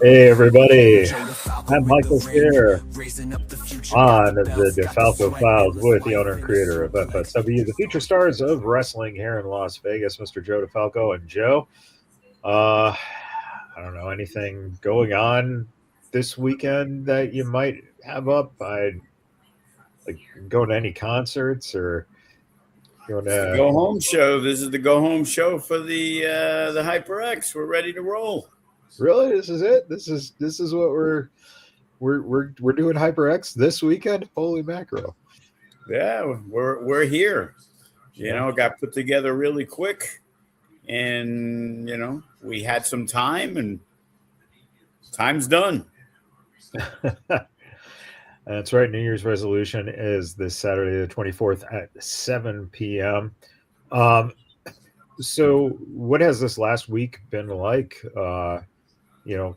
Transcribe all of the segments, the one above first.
Hey everybody, I'm Michael here on the DeFalco Files with the owner and creator of FSW, the feature stars of wrestling here in Las Vegas, Mr. Joe DeFalco. And Joe, I don't know, anything going on this weekend that you might have up? I like going to any concerts or going It's the to go home show. This is the go home show for the HyperX. We're ready to roll. really? This is it? This is what we're doing HyperX this weekend? Holy mackerel. Yeah, we're here. Yeah. Got put together really quick, and we had some time, and time's done. That's right. New Year's resolution is this Saturday, the 24th at 7 p.m. Um, so, what has this last week been like?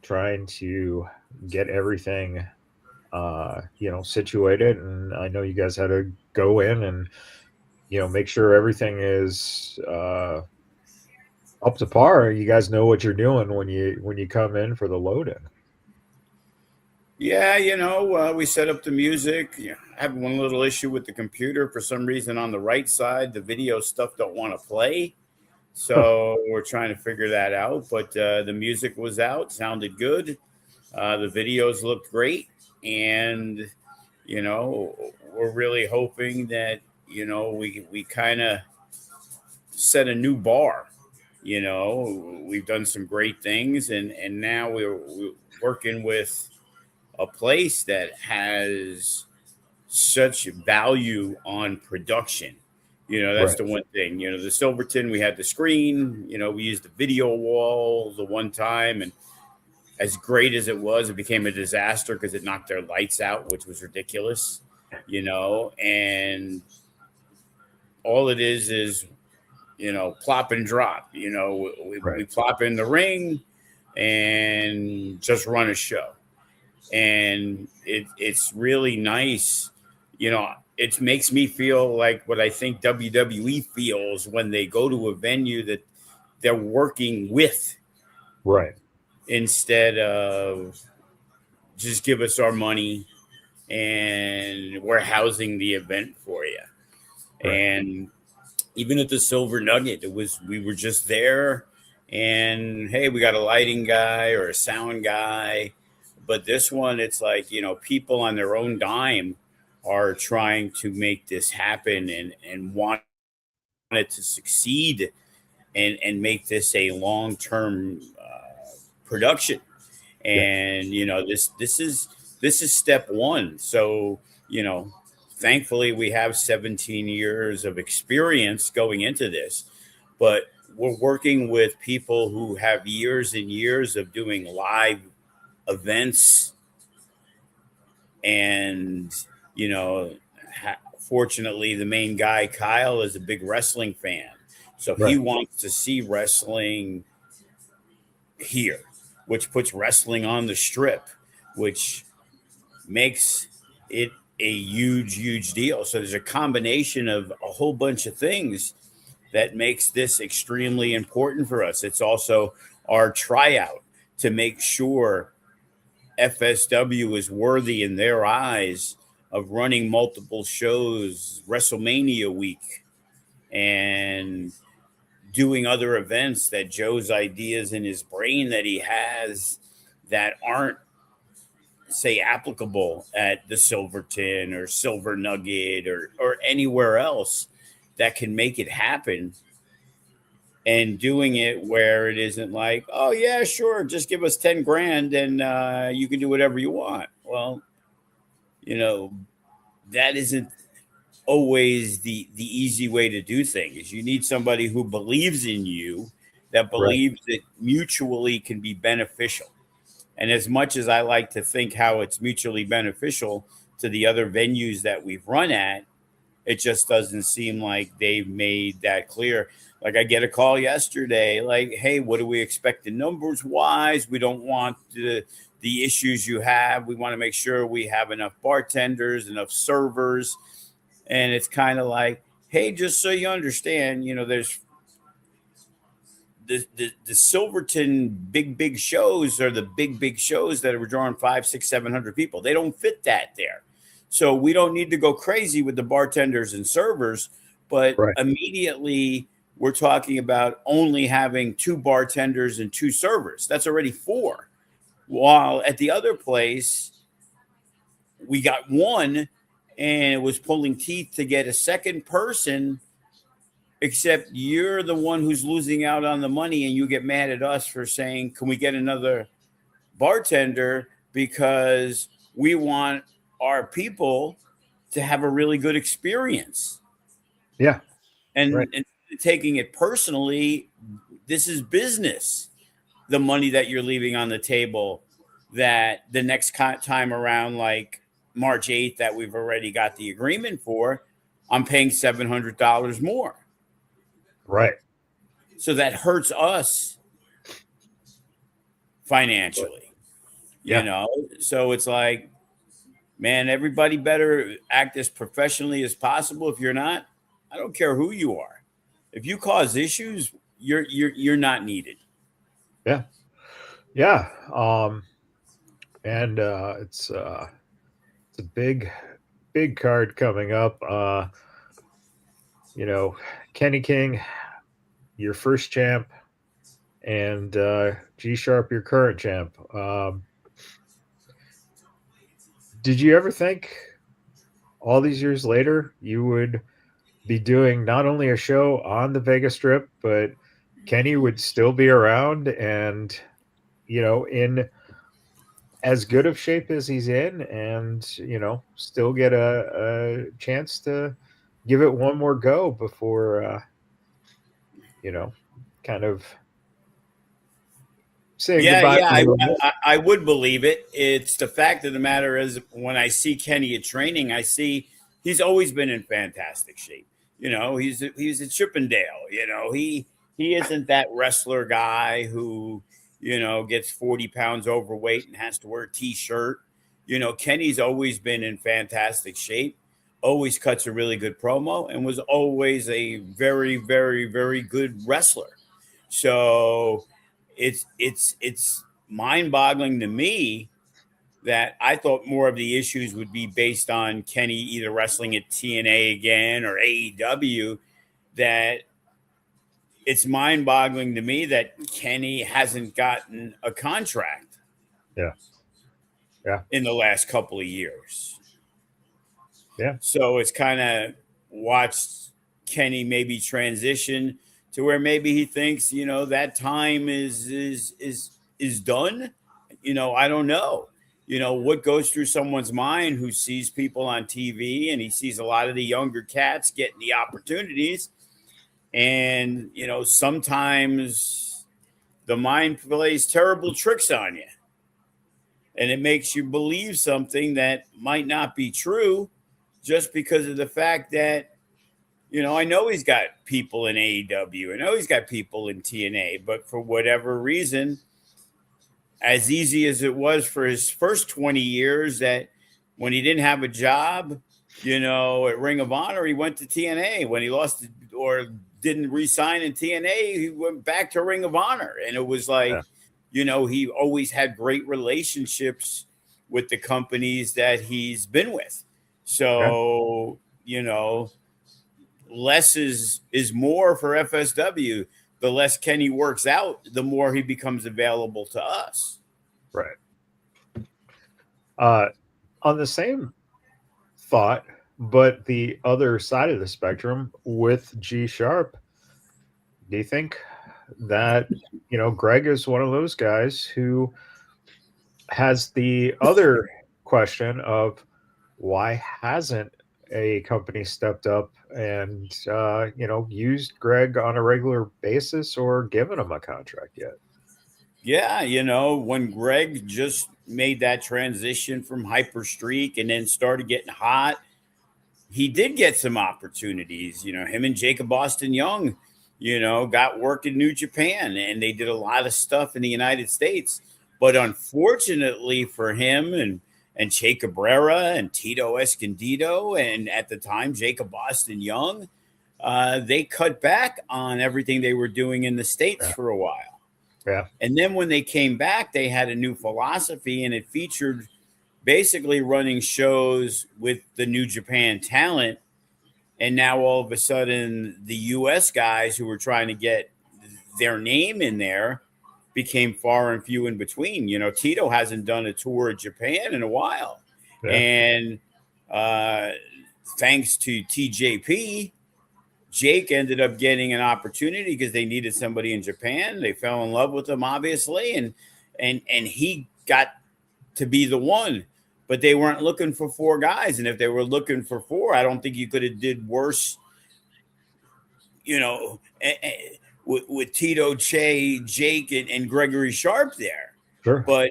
Trying to get everything, situated. And I know you guys had to go in and, make sure everything is up to par. You guys know what you're doing when you come in for the load in. Yeah, we set up the music. Yeah, I have one little issue with the computer. For some reason, on the right side, the video stuff don't want to play. So we're trying to figure that out. But the music was out, sounded good. The videos looked great, and we're really hoping that we kind of set a new bar. We've done some great things, and now we're working with a place that has such value on production. That's Right. the one thing. The Silverton, we had the screen. We used the video wall the one time, and as great as it became a disaster because it knocked their lights out, which was ridiculous. And all it is plop and drop. We Right. plop in the ring and just run a show, and it's really nice. It makes me feel like what I think WWE feels when they go to a venue that they're working with, Right. instead of just give us our money and we're housing the event for you. Right. And even at the Silver Nugget, we were just there, and hey, we got a lighting guy or a sound guy. But this one, it's like, people on their own dime are trying to make this happen and want it to succeed, and make this a long-term production. Yeah. And this is step one. So thankfully we have 17 years of experience going into this, but we're working with people who have years and years of doing live events. And fortunately, the main guy, Kyle, is a big wrestling fan, so he Right. wants to see wrestling here, which puts wrestling on the strip, which makes it a huge, huge deal. So there's a combination of a whole bunch of things that makes this extremely important for us. It's also our tryout to make sure FSW is worthy in their eyes of running multiple shows, WrestleMania week, and doing other events that Joe's ideas in his brain that he has that aren't, say, applicable at the Silverton or Silver Nugget or anywhere else, that can make it happen, and doing it where it isn't like, oh yeah, sure, just give us 10 grand and you can do whatever you want. Well, you know, that isn't always the easy way to do things. You need somebody who believes in you, that Right. believes that mutually can be beneficial. And as much as I like to think how it's mutually beneficial to the other venues that we've run at, it just doesn't seem like they've made that clear. Like, I get a call yesterday, like, hey, what do we expect the numbers wise? We don't want the issues you have. We want to make sure we have enough bartenders, enough servers. And it's kind of like, hey, just so you understand, there's the Silverton big shows are the big shows that are drawing 500, 600, 700 people. They don't fit that there. So we don't need to go crazy with the bartenders and servers, but Right. immediately we're talking about only having 2 bartenders and 2 servers. That's already 4. While at the other place, we got 1 and it was pulling teeth to get a second person, except you're the one who's losing out on the money and you get mad at us for saying, can we get another bartender? Because we want our people to have a really good experience. Yeah. And, Right. and taking it personally, this is business. The money that you're leaving on the table, that the next time around, like March 8th, that we've already got the agreement for, I'm paying $700 more. Right. So that hurts us financially, Yeah. you know? So it's like, man, everybody better act as professionally as possible. If you're not, I don't care who you are. If you cause issues, you're not needed. Yeah. Yeah. And it's a big card coming up. Kenny King, your first champ, and G Sharp, your current champ. Did you ever think all these years later you would be doing not only a show on the Vegas Strip, but Kenny would still be around and, in as good of shape as he's in, and, still get a chance to give it one more go before, kind of saying goodbye Yeah, for a little bit? I would believe it. It's the fact of the matter is, when I see Kenny at training, I see he's always been in fantastic shape. He's at Chippendale. He isn't that wrestler guy who gets 40 pounds overweight and has to wear a t-shirt. Kenny's always been in fantastic shape. Always cuts a really good promo and was always a very, very, very good wrestler. So it's mind-boggling to me that I thought more of the issues would be based on Kenny either wrestling at TNA again or AEW. That it's mind-boggling to me that Kenny hasn't gotten a contract. Yeah. In the last couple of years. Yeah. So it's kind of watched Kenny maybe transition to where maybe he thinks, that time is done. I don't know. What goes through someone's mind who sees people on TV and he sees a lot of the younger cats getting the opportunities. And, sometimes the mind plays terrible tricks on you. And it makes you believe something that might not be true just because of the fact that, I know he's got people in AEW. I know he's got people in TNA. But for whatever reason, as easy as it was for his first 20 years, that when he didn't have a job, at Ring of Honor, he went to TNA. When he lost or didn't re-sign in TNA, he went back to Ring of Honor. And it was like, he always had great relationships with the companies that he's been with. So, less is more for FSW. The less Kenny works out, the more he becomes available to us. Right. On the same thought, but the other side of the spectrum with G Sharp, do you think that, Greg is one of those guys who has the other question of why hasn't a company stepped up and, used Greg on a regular basis or given him a contract yet? Yeah, when Greg just made that transition from Hyper Streak and then started getting hot, he did get some opportunities. Him and Jacob Austin Young, got work in New Japan, and they did a lot of stuff in the United States. But unfortunately for him and Che Cabrera and Tito Escondido, and at the time Jacob Austin Young, they cut back on everything they were doing in the States Yeah. for a while. Yeah. And then when they came back, they had a new philosophy, and it featured basically running shows with the New Japan talent. And now all of a sudden, the U.S. guys who were trying to get their name in there became far and few in between. You know, Tito hasn't done a tour of Japan in a while. Yeah. And thanks to TJP, Jake ended up getting an opportunity because they needed somebody in Japan. They fell in love with him, obviously, and he got to be the one. But they weren't looking for 4 guys, and if they were looking for 4, I don't think you could have did worse. You know, with Tito, Che, Jake, and Gregory Sharp there. Sure. But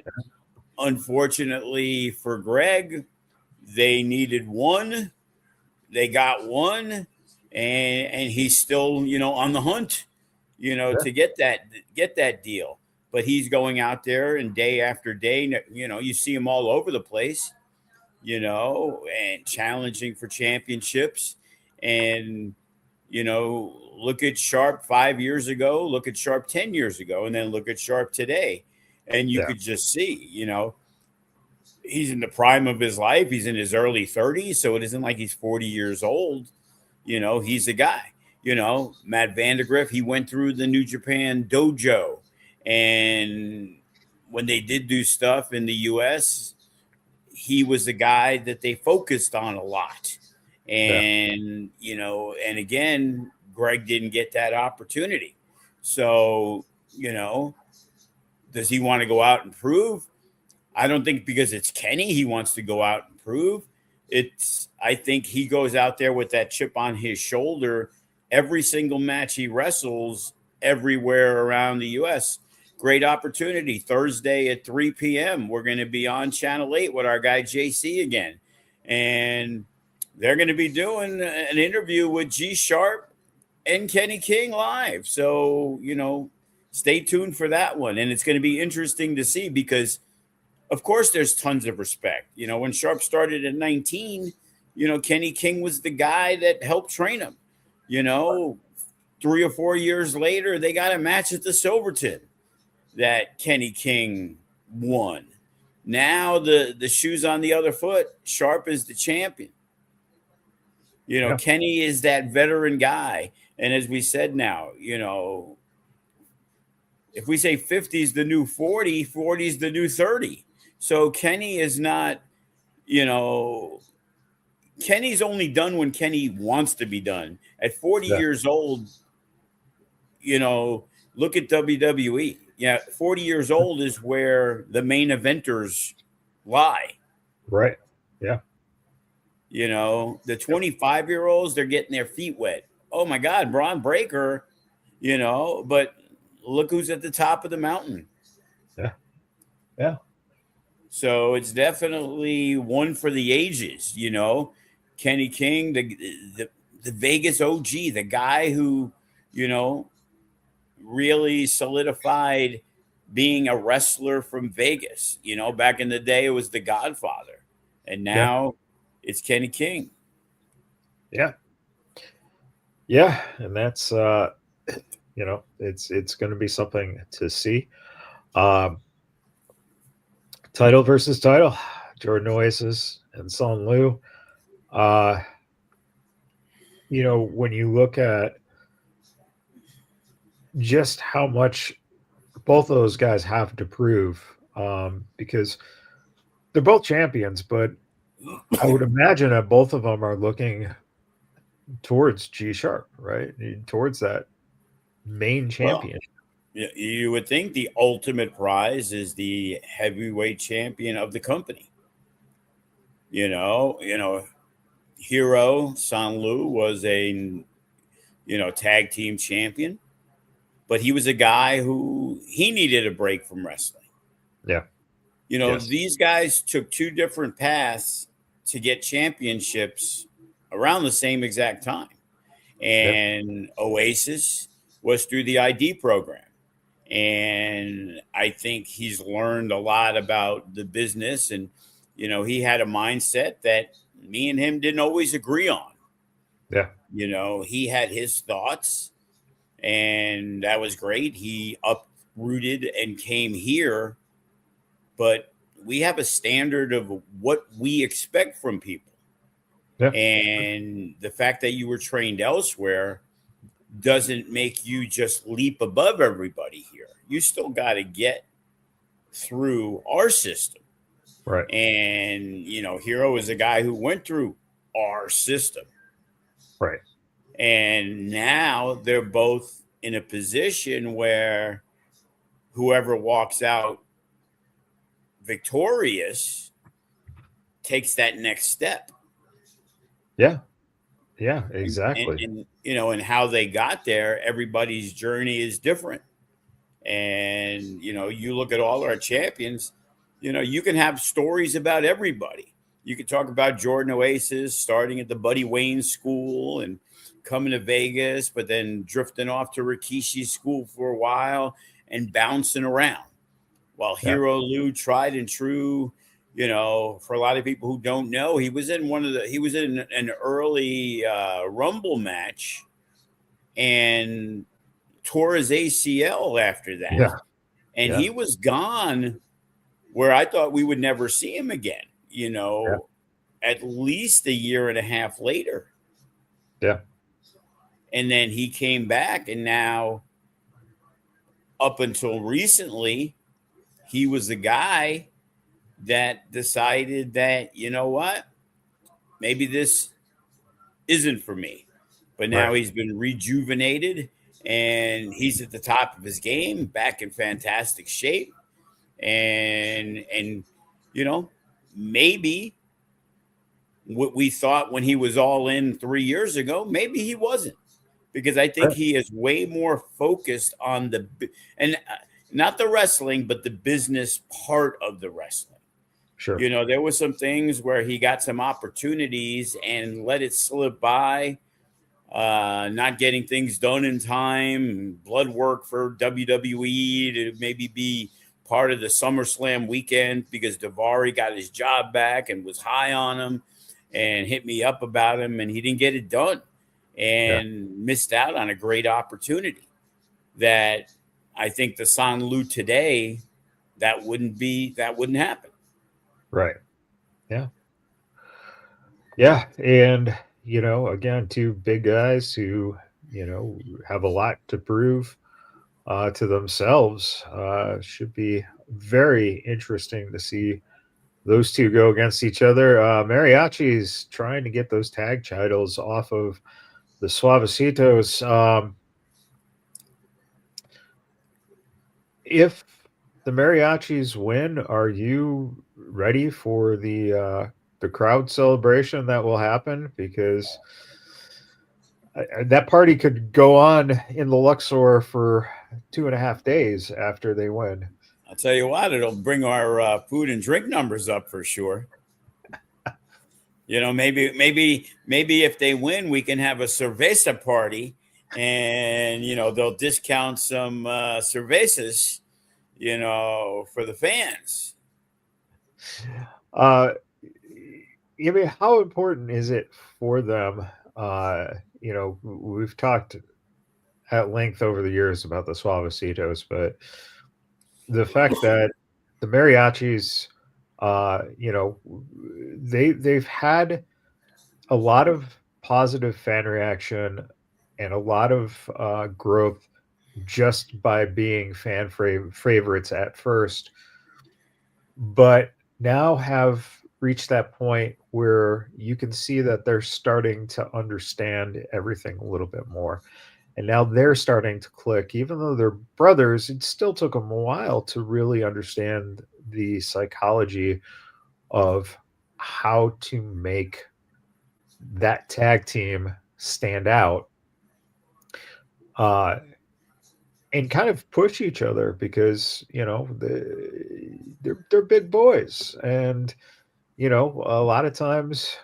unfortunately for Greg, they needed 1. They got 1, and he's still, you know, on the hunt, you know, to get that deal. But he's going out there and day after day, you know, you see him all over the place, you know, and challenging for championships. And, you know, look at Sharp 5 years ago, look at Sharp 10 years ago, and then look at Sharp today. And you could just see, you know, he's in the prime of his life. He's in his early 30s, so it isn't like he's 40 years old. You know, he's a guy. You know, Matt Vandergriff, he went through the New Japan dojo. And when they did do stuff in the U.S., he was the guy that they focused on a lot. And, you know, and again, Greg didn't get that opportunity. So, you know, does he want to go out and prove? I don't think because it's Kenny he wants to go out and prove. I think he goes out there with that chip on his shoulder every single match he wrestles everywhere around the U.S. Great opportunity. Thursday at 3 p.m. We're going to be on Channel 8 with our guy JC again. And they're going to be doing an interview with G Sharp and Kenny King live. So, you know, stay tuned for that one. And it's going to be interesting to see because, of course, there's tons of respect. You know, when Sharp started at 19, you know, Kenny King was the guy that helped train him. You know, 3 or 4 years later, they got a match at the Silverton that Kenny King won. Now the shoe's on the other foot. Sharp is the champion. You know, Kenny is that veteran guy. And as we said now, you know, if we say 50 is the new 40, 40 is the new 30. So Kenny is not, you know, Kenny's only done when Kenny wants to be done. At 40 years old, you know, look at WWE. Yeah, 40 years old is where the main eventers lie. Right. Yeah. You know, the 25-year-olds, they're getting their feet wet. Oh, my God, Braun Breaker, you know, but look who's at the top of the mountain. Yeah. Yeah. So it's definitely one for the ages, you know. Kenny King, the Vegas OG, the guy who, you know, really solidified being a wrestler from Vegas. You know, back in the day, it was the Godfather. And now it's Kenny King. Yeah. Yeah. And that's, you know, it's going to be something to see. Title versus title, Jordan Oasis and Son Lu. You know, when you look at just how much both of those guys have to prove, because they're both champions, but I would imagine that both of them are looking towards G Sharp, right? Towards that main champion. Well, you would think the ultimate prize is the heavyweight champion of the company. You know, Hero Son Lu was a, you know, tag team champion, but he was a guy who he needed a break from wrestling. Yeah. You know, these guys took 2 different paths to get championships around the same exact time. And Oasis was through the ID program. And I think he's learned a lot about the business. And, you know, he had a mindset that me and him didn't always agree on. Yeah. He had his thoughts, and that was great. He uprooted and came here, but we have a standard of what we expect from people. Yeah. And the fact that you were trained elsewhere doesn't make you just leap above everybody here. You still got to get through our system. Right. And, Hero is a guy who went through our system. Right. And now they're both in a position where whoever walks out victorious takes that next step. Yeah. Yeah, exactly. And how they got there, everybody's journey is different. And, you look at all our champions, you can have stories about everybody. You could talk about Jordan Oasis starting at the Buddy Wayne School and coming to Vegas, but then drifting off to Rikishi's school for a while and bouncing around. While Yeah. Hero Lou, tried and true, for a lot of people who don't know, he was in an early Rumble match and tore his ACL after that. Yeah. And Yeah. he was gone where I thought we would never see him again, at least a year and a half later. Yeah. And then he came back, and now up until recently, he was the guy that decided that, you know what, maybe this isn't for me. But now Right. he's been rejuvenated and he's at the top of his game, back in fantastic shape. And maybe what we thought when he was all in 3 years ago, maybe he wasn't, because I think Right. he is way more focused on and not the wrestling, but the business part of the wrestling. Sure. There were some things where he got some opportunities and let it slip by, not getting things done in time, blood work for WWE to maybe be part of the SummerSlam weekend because Daivari got his job back and was high on him and hit me up about him, and he didn't get it done and missed out on a great opportunity that I think the San Lu today, that wouldn't happen. Right. Yeah. Yeah. And, again, two big guys who, have a lot to prove to themselves. Should be very interesting to see those two go against each other. Mariachi's trying to get those tag titles off of the Suavecitos. If the Mariachis win, are you ready for the crowd celebration that will happen? Because that party could go on in the Luxor for 2.5 days after they win. I'll tell you what, it'll bring our food and drink numbers up for sure. Maybe if they win, we can have a cerveza party, and they'll discount some cervezas, for the fans. I mean, how important is it for them? We've talked at length over the years about the Suavecitos, but the fact that the Mariachis, they've had a lot of positive fan reaction and a lot of growth just by being fan favorites at first, but now have reached that point where you can see that they're starting to understand everything a little bit more. And now they're starting to click. Even though they're brothers, it still took them a while to really understand the psychology of how to make that tag team stand out, and kind of push each other because they're big boys, and a lot of times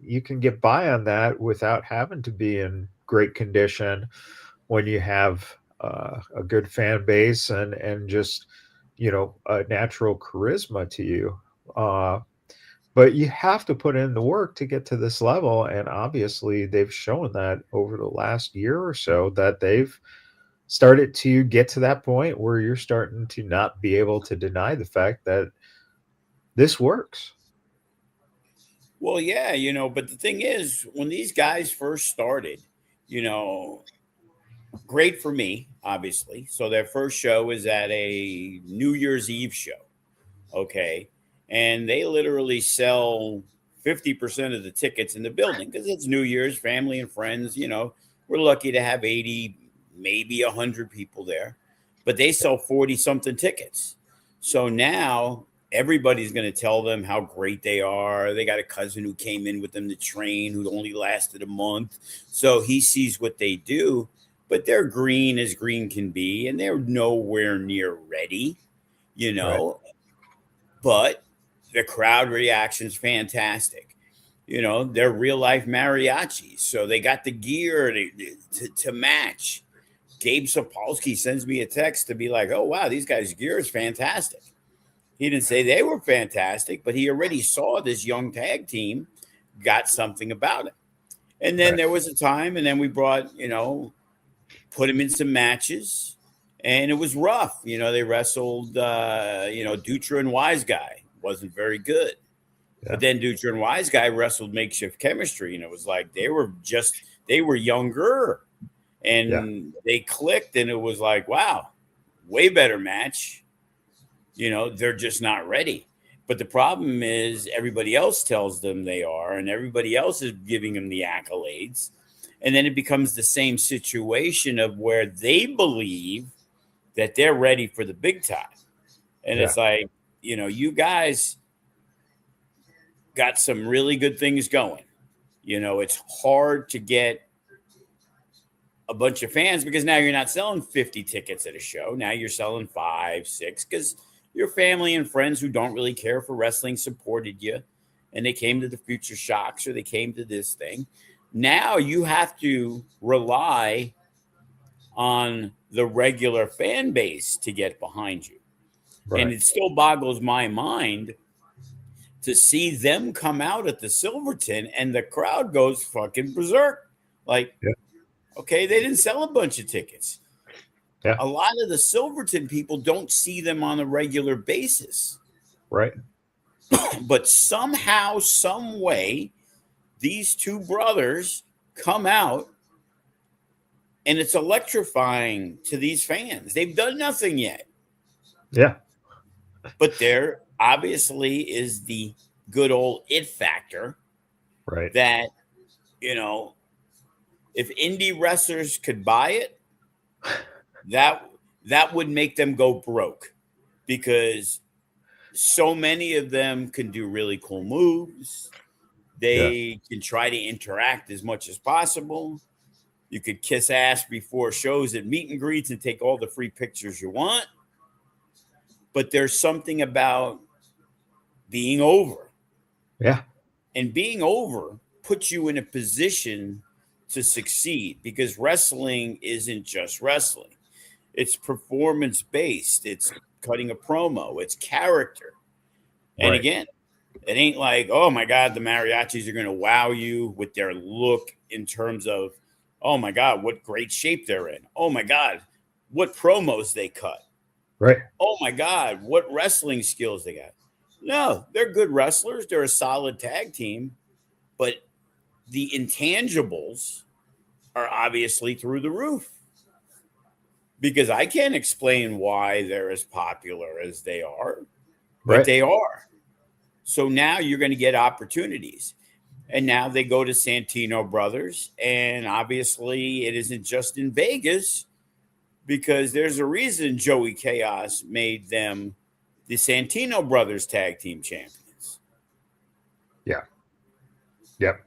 you can get by on that without having to be in great condition when you have a good fan base and just a natural charisma to you. But you have to put in the work to get to this level, and obviously they've shown that over the last year or so that they've started to get to that point where you're starting to not be able to deny the fact that this works. Well, yeah, but the thing is, when these guys first started, you know, great for me, obviously. So their first show is at a New Year's Eve show. Okay. And they literally sell 50% of the tickets in the building because it's New Year's, family and friends. We're lucky to have 80, maybe 100 people there, but they sell 40 something tickets. So now everybody's going to tell them how great they are. They got a cousin who came in with them to train who only lasted a month. So he sees what they do, but they're green as green can be, and they're nowhere near ready, you Right. know but the crowd reaction is fantastic. They're real life mariachis, so they got the gear to match. Gabe Sapolsky sends me a text to be like, "Oh wow, these guys' gear is fantastic." He didn't say they were fantastic, but he already saw this young tag team got something about it. And then Right. there was a time, and then we brought, put him in some matches, and it was rough. They wrestled, Dutra and Wise Guy wasn't very good, but Yeah. then Dutra and Wise Guy wrestled makeshift chemistry, and it was like they were younger, Yeah. and they clicked, and it was like, wow, way better match. They're just not ready. But the problem is everybody else tells them they are, and everybody else is giving them the accolades. And then it becomes the same situation of where they believe that they're ready for the big time. And Yeah. it's like, you guys got some really good things going. It's hard to get a bunch of fans because now you're not selling 50 tickets at a show. Now you're selling 5, 6 because your family and friends who don't really care for wrestling supported you and they came to the Future Shocks or they came to this thing. Now you have to rely on the regular fan base to get behind you. And Right. it still boggles my mind to see them come out at the Silverton and the crowd goes fucking berserk. Like, Yeah. okay, they didn't sell a bunch of tickets. Yeah. A lot of the Silverton people don't see them on a regular basis. Right. But somehow, some way, these two brothers come out and it's electrifying to these fans. They've done nothing yet. Yeah. But there obviously is the good old it factor Right. that, you know, if indie wrestlers could buy it, that would make them go broke because so many of them can do really cool moves. Yeah. They can try to interact as much as possible. You could kiss ass before shows at meet and greets and take all the free pictures you want. But there's something about being over. Yeah. And being over puts you in a position to succeed because wrestling isn't just wrestling. It's performance based. It's cutting a promo. It's character. And Right. again, it ain't like, oh my God, the mariachis are going to wow you with their look in terms of, oh my God, what great shape they're in. Oh my God, what promos they cut. Right. Oh my God, what wrestling skills they got. No, they're good wrestlers. They're a solid tag team, but the intangibles are obviously through the roof because I can't explain why they're as popular as they are, but Right. they are. So now you're going to get opportunities. And now they go to Santino Brothers. And obviously, it isn't just in Vegas because there's a reason Joey Chaos made them the Santino Brothers tag team champions Yeah. Yep.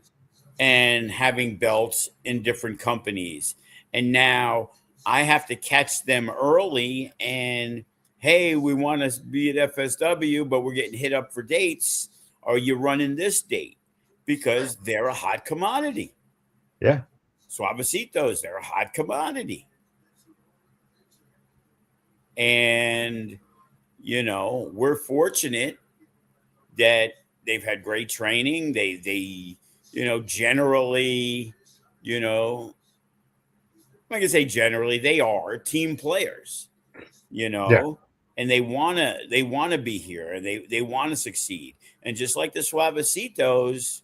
and having belts in different companies. And now I have to catch them early and, hey, we want to be at FSW, but we're getting hit up for dates. Are you running this date? Because they're a hot commodity. Yeah. Suavecitos, they're a hot commodity. And, we're fortunate that they've had great training. They generally, I'm not gonna say generally, they are team players, Yeah. and they wanna be here, and they wanna succeed. And just like the Suavecitos,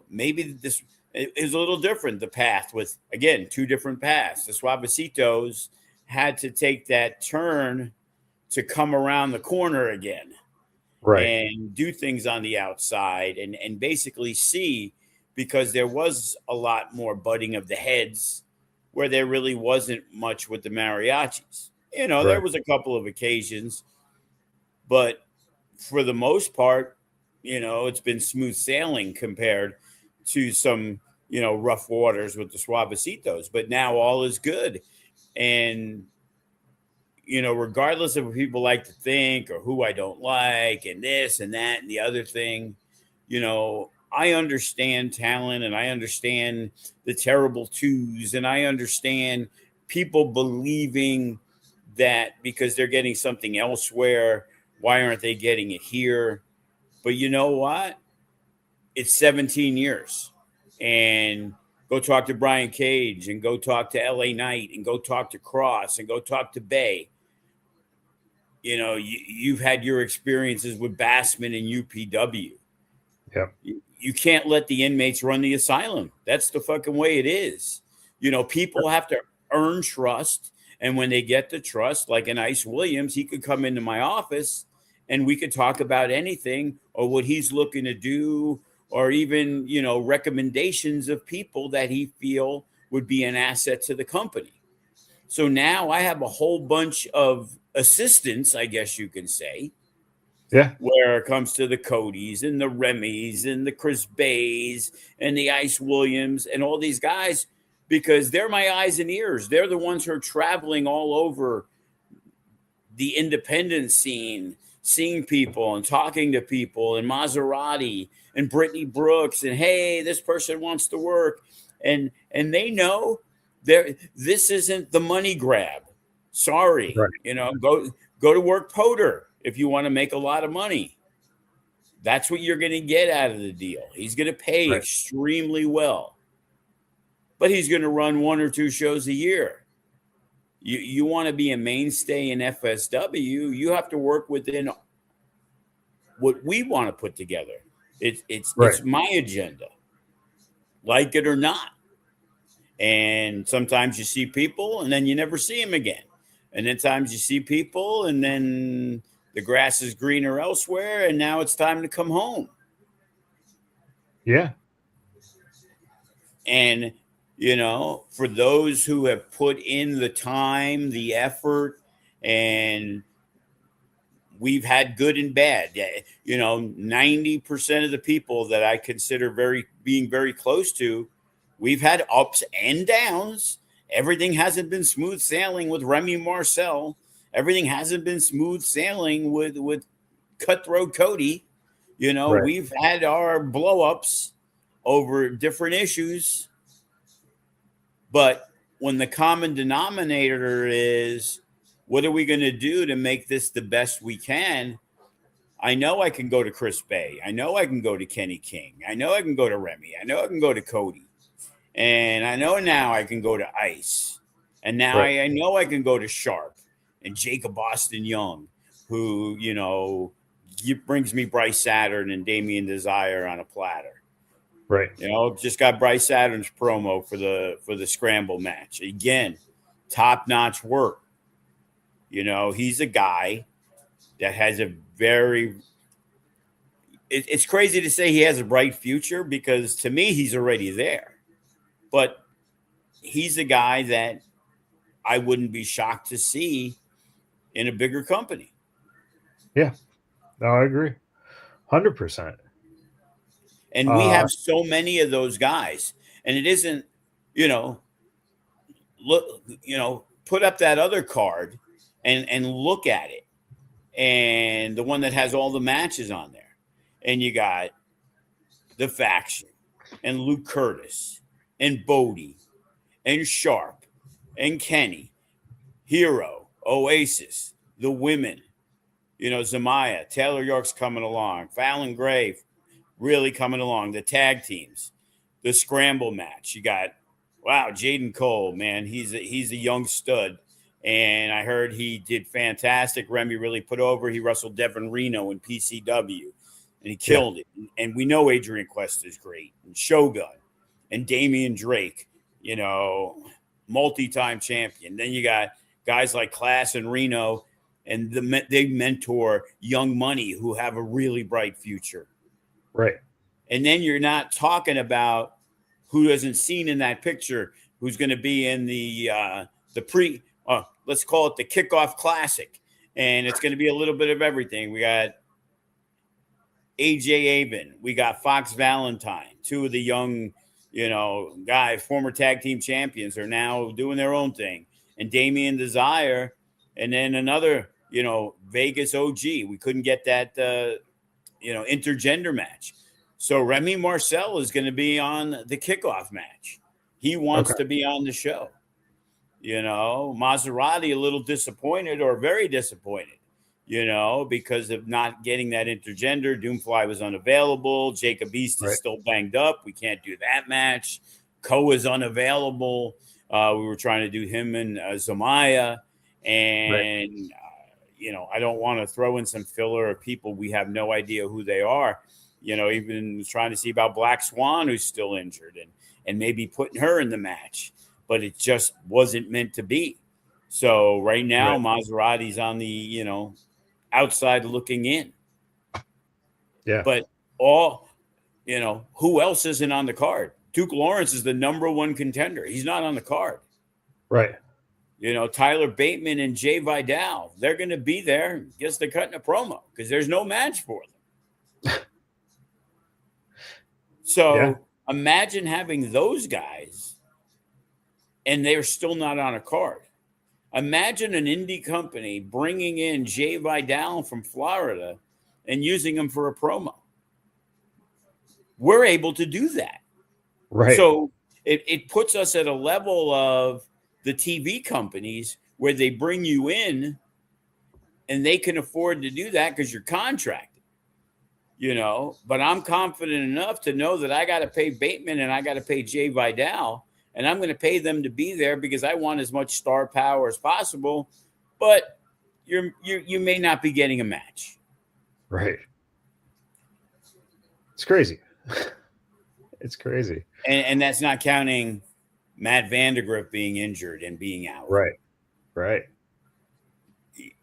maybe this is a little different. The path with, again, two different paths. The Suavecitos had to take that turn to come around the corner again Right. and do things on the outside and basically see, because there was a lot more butting of the heads where there really wasn't much with the mariachis. There Right. was a couple of occasions, but for the most part, it's been smooth sailing compared to some, rough waters with the Suavecitos. But now all is good. And, regardless of what people like to think or who I don't like and this and that and the other thing, I understand talent, and I understand the terrible twos, and I understand people believing that because they're getting something elsewhere, why aren't they getting it here? But you know what? It's 17 years. And go talk to Brian Cage, and go talk to LA Knight, and go talk to Cross, and go talk to Bay. You've had your experiences with Bassman and UPW. Yep. You can't let the inmates run the asylum. That's the fucking way it is. People have to earn trust. And when they get the trust, like an Ice Williams, he could come into my office and we could talk about anything, or what he's looking to do, or even, recommendations of people that he feel would be an asset to the company. So now I have a whole bunch of assistants, I guess you can say, Yeah. where it comes to the Codys and the Remys and the Chris Bays and the Ice Williams and all these guys, because they're my eyes and ears. They're the ones who are traveling all over the independent scene, seeing people and talking to people, and Maserati and Brittany Brooks, and hey, this person wants to work. And they know this isn't the money grab. Sorry, Right. go to work Poder if you want to make a lot of money. That's what you're going to get out of the deal. He's going to pay Right. extremely well, but he's going to run one or two shows a year. You want to be a mainstay in FSW, you have to work within what we want to put together. It's Right. my agenda, like it or not. And sometimes you see people and then you never see them again. And then times you see people and then the grass is greener elsewhere, and now it's time to come home. Yeah. And, for those who have put in the time, the effort, and we've had good and bad, 90% of the people that I consider being very close to, we've had ups and downs. Everything hasn't been smooth sailing with Remy Marcel. Everything hasn't been smooth sailing with Cutthroat Cody. Right. We've had our blow-ups over different issues. But when the common denominator is, what are we going to do to make this the best we can? I know I can go to Chris Bay. I know I can go to Kenny King. I know I can go to Remy. I know I can go to Cody. And I know now I can go to Ice. And now Right. I know I can go to Sharp and Jacob Austin Young, who, brings me Bryce Saturn and Damian Desire on a platter. Right. Just got Bryce Saturn's promo for the scramble match. Again, top-notch work. He's a guy that has a it's crazy to say he has a bright future, because to me, he's already there. But he's a guy that I wouldn't be shocked to see in a bigger company. Yeah. No, I agree. 100%. And we have so many of those guys. And it isn't, put up that other card and look at it. And the one that has all the matches on there. And you got the Faction and Luke Curtis and Bodie and Sharp and Kenny, Hero, Oasis, the Women, Zamaya, Taylor York's coming along, Fallon Gray really coming along, the tag teams, the scramble match. You got, wow, Jaden Cole, man, he's a young stud. And I heard he did fantastic. Remy really put over. He wrestled Devin Reno in PCW, and he killed it. And we know Adrian Quest is great, and Shogun, and Damian Drake, multi-time champion. Then you got guys like Class and Reno, and they mentor young money who have a really bright future. Right. And then you're not talking about who isn't seen in that picture, who's going to be in the let's call it the Kickoff Classic. And it's going to be a little bit of everything. We got AJ Avon. We got Fox Valentine. Two of the young, guys, former tag team champions, are now doing their own thing. And Damian Desire. And then another, Vegas OG. We couldn't get that, intergender match. So Remy Marcel is going to be on the kickoff match. He wants to be on the show. Maserati a little disappointed, or very disappointed, because of not getting that intergender. Doomfly was unavailable. Jacob East is still banged up. We can't do that match. Ko is unavailable. We were trying to do him and Zamaya. And, I don't want to throw in some filler of people we have no idea who they are. Even trying to see about Black Swan, who's still injured, and maybe putting her in the match. But it just wasn't meant to be. So right now, Maserati's on the, outside looking in. Yeah. But who else isn't on the card? Duke Lawrence is the number one contender. He's not on the card. Right. Tyler Bateman and Jay Vidal, they're going to be there. Guess they're cutting a promo because there's no match for them. So imagine having those guys and they're still not on a card. Imagine an indie company bringing in Jay Vidal from Florida and using him for a promo. We're able to do that. Right. So it puts us at a level of the TV companies where they bring you in and they can afford to do that because you're contracted, But I'm confident enough to know that I got to pay Bateman and I got to pay Jay Vidal. And I'm going to pay them to be there because I want as much star power as possible. But you may not be getting a match. Right. It's crazy. It's crazy. And that's not counting Matt Vandergrift being injured and being out. Right. Right.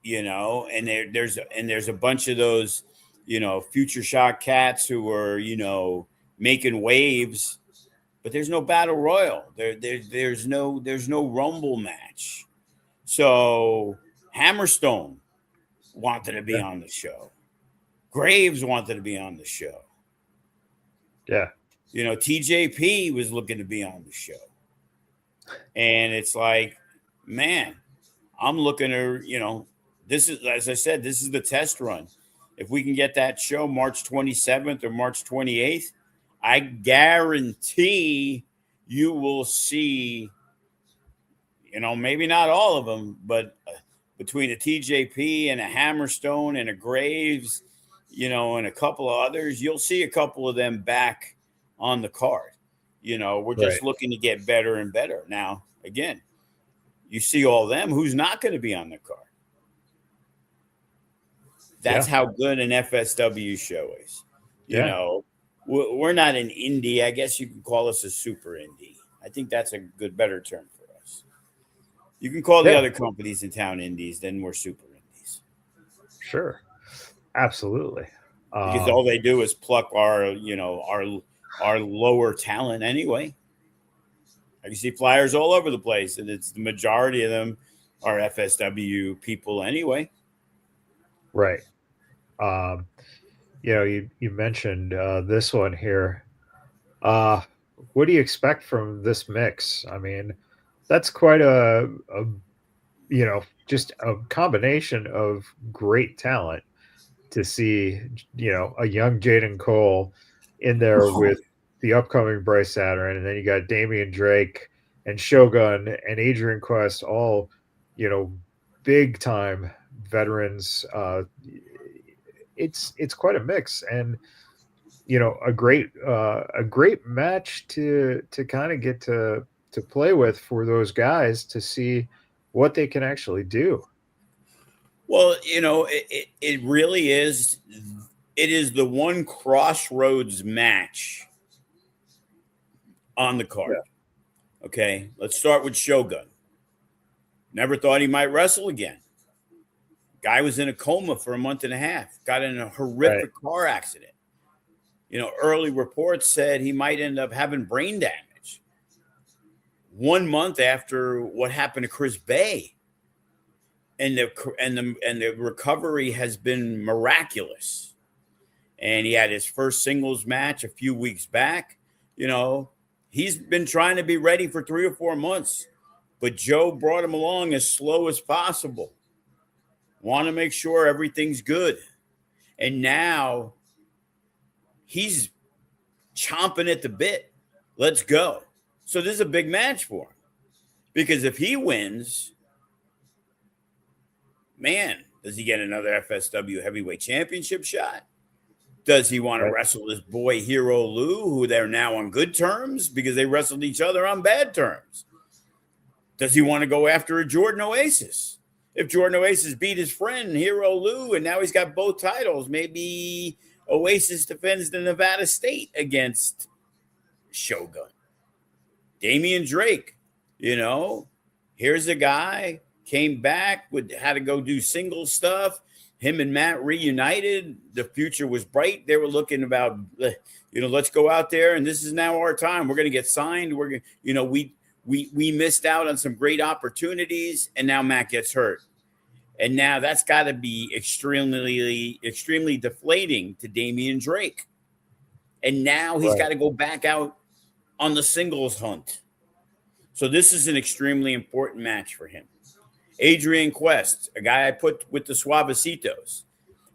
And there's a bunch of those, future shock cats who are, making waves. But there's no battle royal. There's no rumble match. So Hammerstone wanted to be on the show. Graves wanted to be on the show. Yeah. TJP was looking to be on the show. And it's like, man, I'm looking to, this is, as I said, this is the test run. If we can get that show March 27th or March 28th, I guarantee you will see, maybe not all of them, but between a TJP and a Hammerstone and a Graves, and a couple of others, you'll see a couple of them back on the card. We're just looking to get better and better. Now, again, you see all them, who's not going to be on the card. That's how good an FSW show is. We're not an indie. I guess you can call us a super indie. I think that's a better term for us. You can call the other companies in town indies, then we're super indies. Sure. Absolutely. Because all they do is pluck our lower talent anyway. I can see flyers all over the place, and it's the majority of them are FSW people anyway. Right. You mentioned this one here. What do you expect from this mix? I mean, that's quite just a combination of great talent to see, a young Jaden Cole in there with the upcoming Bryce Saturn, and then you got Damian Drake and Shogun and Adrian Quest, all, big time veterans. It's quite a mix, and you know, a great match to kind of get to play with for those guys to see what they can actually do. Well, you know, it really is. It is the one crossroads match on the card. Yeah. Okay, let's start with Shogun. Never thought he might wrestle again. Guy was in a coma for a month and a half. Got in a horrific Right. car accident. You know, early reports said he might end up having brain damage. 1 month after what happened to Chris Bay, and the recovery has been miraculous. And he had his first singles match a few weeks back. You know, he's been trying to be ready for 3 or 4 months, but Joe brought him along as slow as possible. Want to make sure everything's good. And now he's chomping at the bit. Let's go. So this is a big match for him, because if he wins, man, does he get another FSW heavyweight championship shot? Does he want to wrestle his boy Hero Lou, who they're now on good terms because they wrestled each other on bad terms? Does he want to go after a Jordan Oasis? If Jordan Oasis beat his friend Hero Lou and now he's got both titles, maybe Oasis defends the Nevada State against Shogun. Damian Drake, you know, here's a guy, came back, had to go do single stuff. Him and Matt reunited. The future was bright. They were looking about, you know, let's go out there, and this is now our time. We're going to get signed. We're going, you know, we missed out on some great opportunities, and now Matt gets hurt, and now that's got to be extremely deflating to Damian Drake. And now he's got to go back out on the singles hunt. So this is an extremely important match for him. Adrian Quest, a guy I put with the Suavecitos,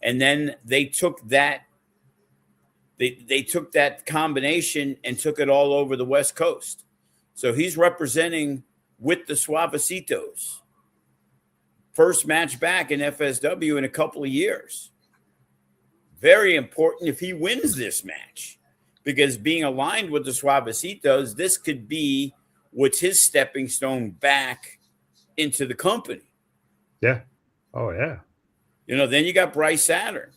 and then they took that they took that combination and took it all over the West Coast. So he's representing with the Suavecitos. First match back in FSW in a couple of years. Very important if he wins this match, because being aligned with the Suavecitos, this could be what's his stepping stone back into the company. Yeah. Oh, yeah. You know, then you got Bryce Saturn.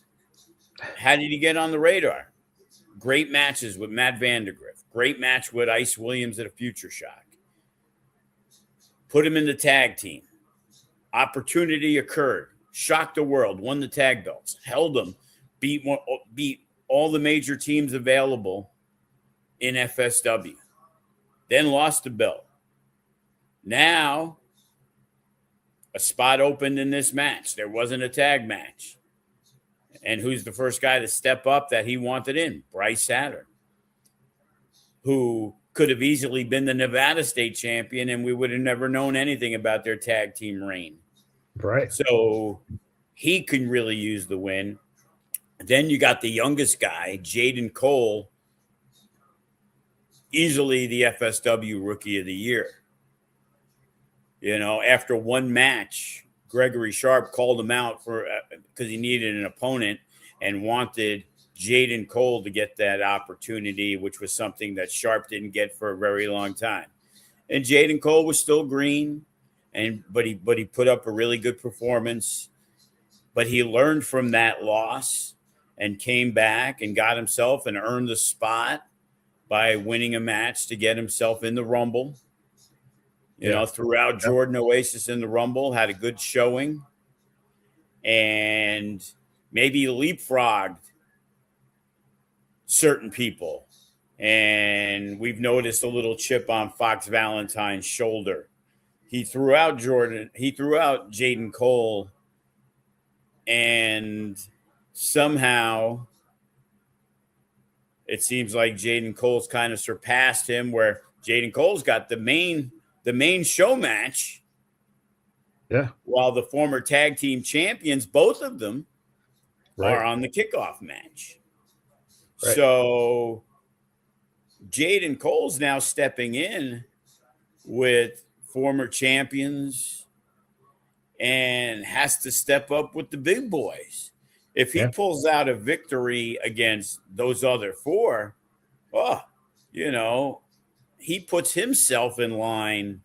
How did he get on the radar? Great matches with Matt Vandergriff. Great match with Ice Williams at a Future Shock. Put him in the tag team. Opportunity occurred. Shocked the world. Won the tag belts. Held them. Beat all the major teams available in FSW. Then lost the belt. Now a spot opened in this match. There wasn't a tag match. And who's the first guy to step up that he wanted in? Bryce Saturn, who could have easily been the Nevada State champion, and we would have never known anything about their tag team reign. Right. So he can really use the win. Then you got the youngest guy, Jaden Cole, easily the FSW Rookie of the Year. You know, after one match, Gregory Sharp called him out for because he needed an opponent and wanted Jaden Cole to get that opportunity, which was something that Sharp didn't get for a very long time. And Jaden Cole was still green, but he put up a really good performance. But he learned from that loss and came back and got himself and earned the spot by winning a match to get himself in the Rumble. You know, throughout Jordan Oasis in the Rumble, had a good showing, and maybe leapfrogged certain people. And we've noticed a little chip on Fox Valentine's shoulder. He threw out Jaden Cole, and somehow it seems like Jaden Cole's kind of surpassed him, where Jaden Cole's got the main show match. Yeah. While the former tag team champions, both of them, are on the kickoff match. Right. So Jaden Cole's now stepping in with former champions and has to step up with the big boys. If he Yeah. pulls out a victory against those other four, oh, you know, he puts himself in line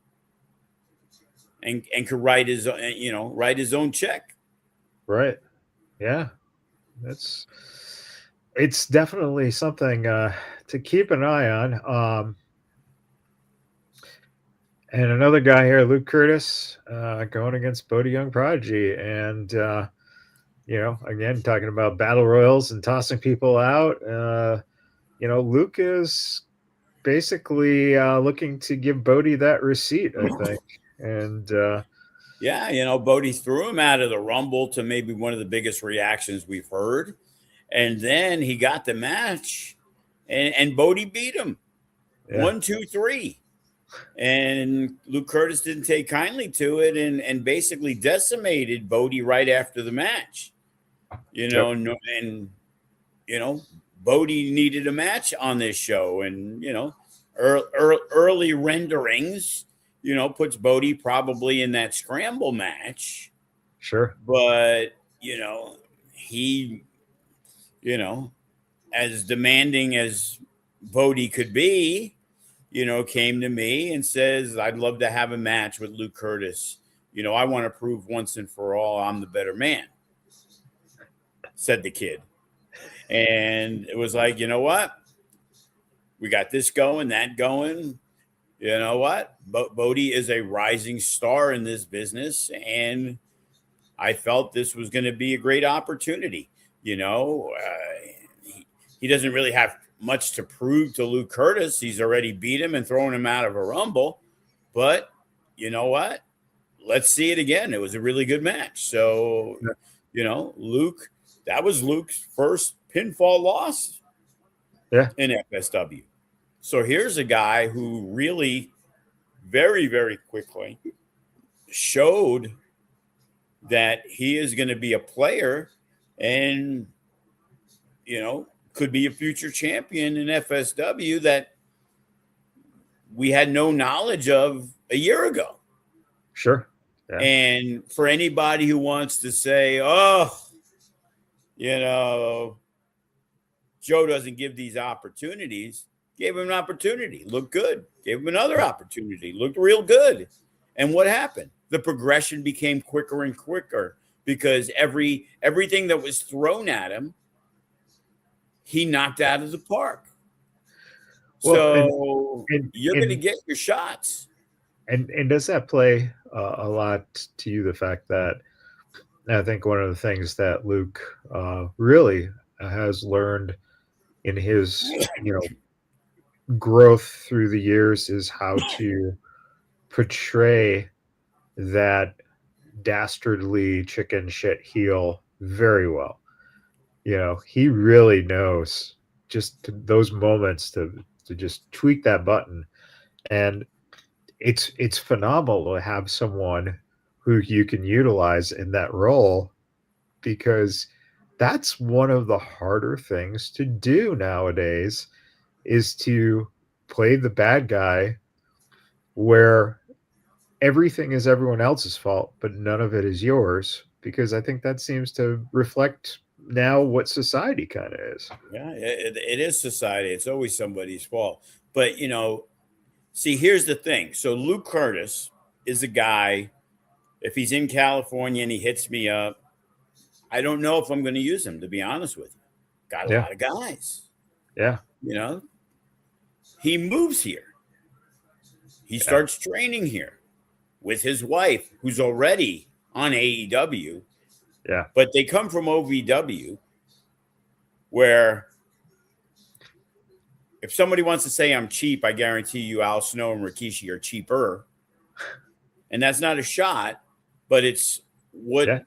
and could write his own check. Right. Yeah. It's definitely something to keep an eye on. And another guy here, Luke Curtis, going against Bodie Young Prodigy. And, again, talking about battle royals and tossing people out. Luke is basically looking to give Bodie that receipt, I think. And, yeah, Bodie threw him out of the Rumble to maybe one of the biggest reactions we've heard. And then he got the match, and Bodie beat him. yeah. 1, 2, 3. And Luke Curtis didn't take kindly to it and basically decimated Bodie right after the match. Bodie needed a match on this show. And, early renderings, puts Bodie probably in that scramble match. Sure. But, he, as demanding as Bodie could be, came to me and says, I'd love to have a match with Luke Curtis. I want to prove once and for all I'm the better man, said the kid. And it was like, you know what? We got this going, that going. You know what? Bodie is a rising star in this business, and I felt this was going to be a great opportunity. He doesn't really have much to prove to Luke Curtis. He's already beat him and thrown him out of a Rumble. But you know what? Let's see it again. It was a really good match. So, Luke, that was Luke's first pinfall loss in FSW. So here's a guy who really very, very quickly showed that he is going to be a player and, could be a future champion in FSW that we had no knowledge of a year ago. Sure. Yeah. And for anybody who wants to say, oh, Joe doesn't give these opportunities, gave him an opportunity, looked good, gave him another opportunity, looked real good. And what happened? The progression became quicker and quicker because everything that was thrown at him, he knocked out of the park. Well, so you're going to get your shots. And does that play a lot to you, the fact that I think one of the things that Luke really has learned in his, growth through the years is how to portray that dastardly chicken shit heel very well. He really knows just those moments to just tweak that button. And it's phenomenal to have someone who you can utilize in that role, because that's one of the harder things to do nowadays, is to play the bad guy where everything is everyone else's fault, but none of it is yours, because I think that seems to reflect now what society kind of is. Yeah, it is society. It's always somebody's fault. But, see, here's the thing. So Luke Curtis is a guy, if he's in California and he hits me up, I don't know if I'm going to use him, to be honest with you. Got a lot of guys. Yeah. He moves here. He starts training here with his wife, who's already on AEW. Yeah. But they come from OVW, where if somebody wants to say I'm cheap, I guarantee you Al Snow and Rikishi are cheaper. And that's not a shot, but it's what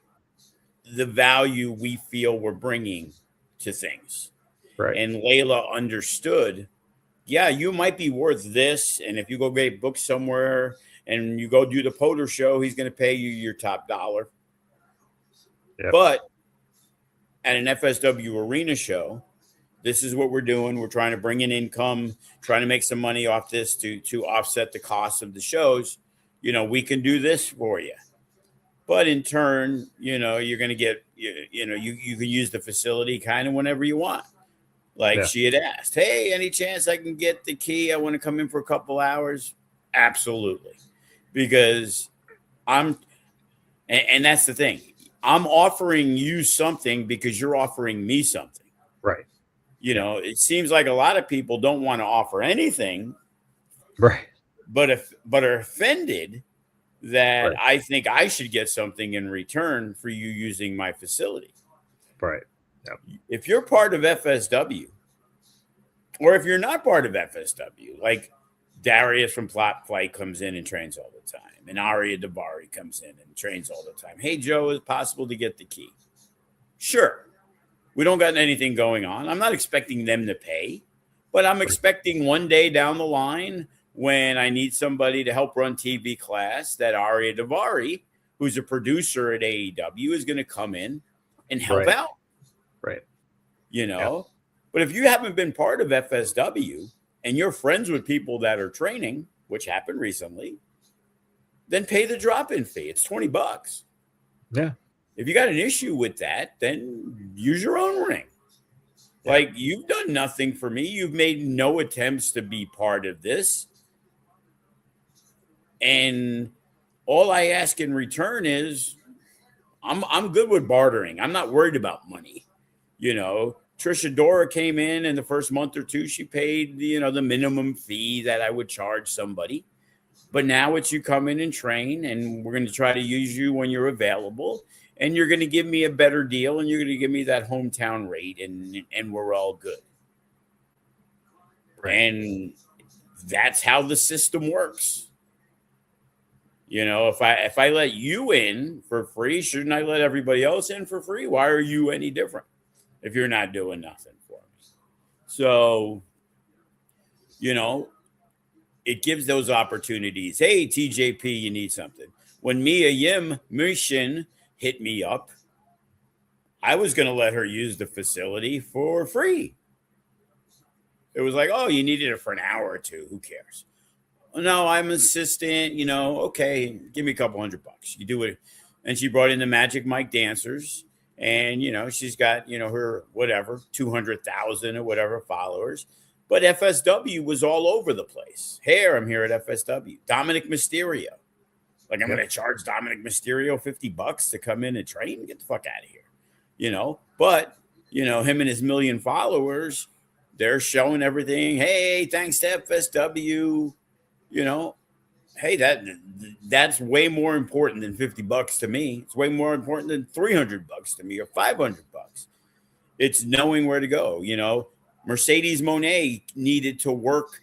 the value we feel we're bringing to things. Right. And Layla understood, you might be worth this. And if you go get booked somewhere and you go do the Potter show, he's going to pay you your top dollar. Yep. But at an FSW arena show, this is what we're doing. We're trying to bring in income, trying to make some money off this to offset the cost of the shows. We can do this for you. But in turn, you're going to get, you can use the facility kind of whenever you want. Like she had asked, hey, any chance I can get the key? I want to come in for a couple hours. Absolutely. Because and that's the thing. I'm offering you something because you're offering me something. Right. It seems like a lot of people don't want to offer anything. Right. But are offended that I think I should get something in return for you using my facility. Right. Yep. If you're part of FSW, or if you're not part of FSW, like Darius from Plot Flight comes in and trains all the time, and Aria Davari comes in and trains all the time. Hey, Joe, is it possible to get the key? Sure. We don't got anything going on. I'm not expecting them to pay, but I'm expecting one day down the line when I need somebody to help run TV class that Aria Davari, who's a producer at AEW, is going to come in and help out. Right. But if you haven't been part of FSW and you're friends with people that are training, which happened recently, then pay the drop-in fee. It's $20. Yeah. If you got an issue with that, then use your own ring. Yeah. Like, you've done nothing for me. You've made no attempts to be part of this. And all I ask in return is I'm good with bartering. I'm not worried about money. Trisha Dora came in the first month or two, she paid the minimum fee that I would charge somebody. But now it's you come in and train, and we're going to try to use you when you're available, and you're going to give me a better deal, and you're going to give me that hometown rate, and we're all good. Right. And that's how the system works. If I let you in for free, shouldn't I let everybody else in for free? Why are you any different if you're not doing nothing for me? So, it gives those opportunities. Hey, TJP, you need something. When Mia Yim Mushin hit me up, I was going to let her use the facility for free. It was like, oh, you needed it for an hour or two. Who cares? No, I'm an assistant, okay, give me a couple $100. You do it. And she brought in the Magic Mike dancers, and, she's got, her, whatever, 200,000 or whatever followers. But FSW was all over the place. I'm here at FSW. Dominic Mysterio. Like, I'm going to charge Dominic Mysterio $50 to come in and train? Get the fuck out of here. But, him and his million followers, they're showing everything. Hey, thanks to FSW. Hey, that's way more important than $50 to me. It's way more important than $300 to me or $500. It's knowing where to go. Mercedes Moné needed to work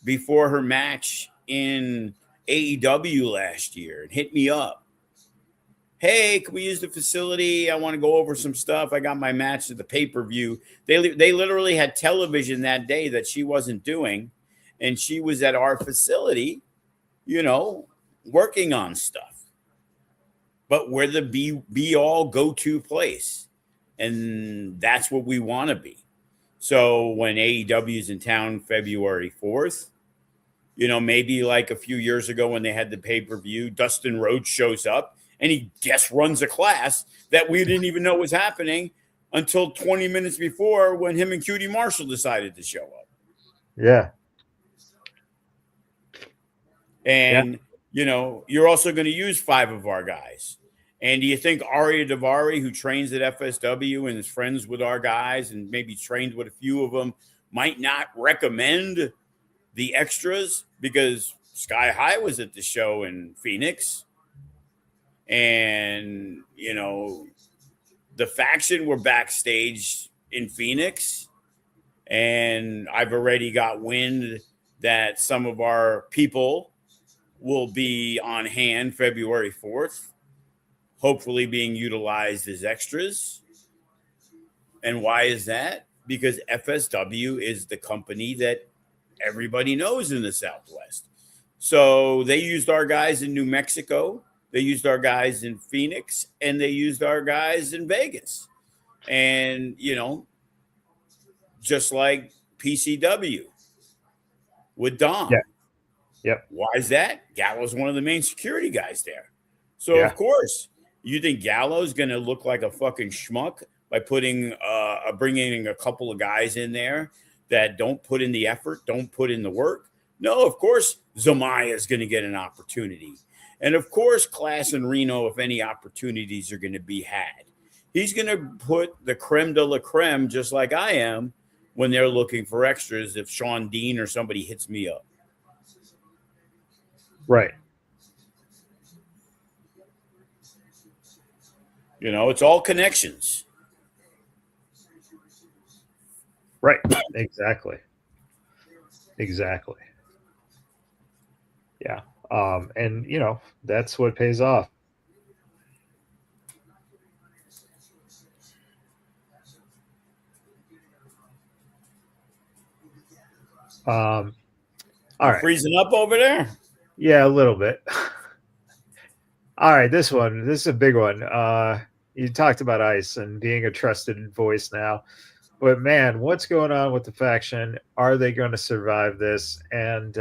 before her match in AEW last year and hit me up. Hey, can we use the facility? I want to go over some stuff. I got my match at the pay-per-view. They literally had television that day that she wasn't doing. And she was at our facility, working on stuff. But we're the be-all, go-to place. And that's what we want to be. So when AEW is in town February 4th, maybe like a few years ago when they had the pay-per-view, Dustin Rhodes shows up and he guest runs a class that we didn't even know was happening until 20 minutes before when him and QT Marshall decided to show up. Yeah. And, you're also going to use 5 of our guys. And do you think Aria Davari, who trains at FSW and is friends with our guys and maybe trained with a few of them, might not recommend the extras? Because Sky High was at the show in Phoenix. And, the faction were backstage in Phoenix. And I've already got wind that some of our people will be on hand February 4th, hopefully being utilized as extras. And why is that? Because FSW is the company that everybody knows in the Southwest. So they used our guys in New Mexico, they used our guys in Phoenix, and they used our guys in Vegas. And, just like PCW with Dom. Yeah. Yep. Why is that? Gallo's one of the main security guys there. So, of course, You think Gallows going to look like a fucking schmuck by bringing a couple of guys in there that don't put in the effort, don't put in the work? No, of course, Zamaya is going to get an opportunity. And of course, Class and Reno, if any opportunities are going to be had, he's going to put the creme de la creme, just like I am, when they're looking for extras. If Sean Dean or somebody hits me up. Right. You know, it's all connections. Right. Exactly. Yeah. And you know, that's what pays off. All right. Freezing up over there? Yeah, a little bit. All right, this is a big one. You talked about Ice and being a trusted voice now, but man, what's going on with the faction? Are they going to survive this? And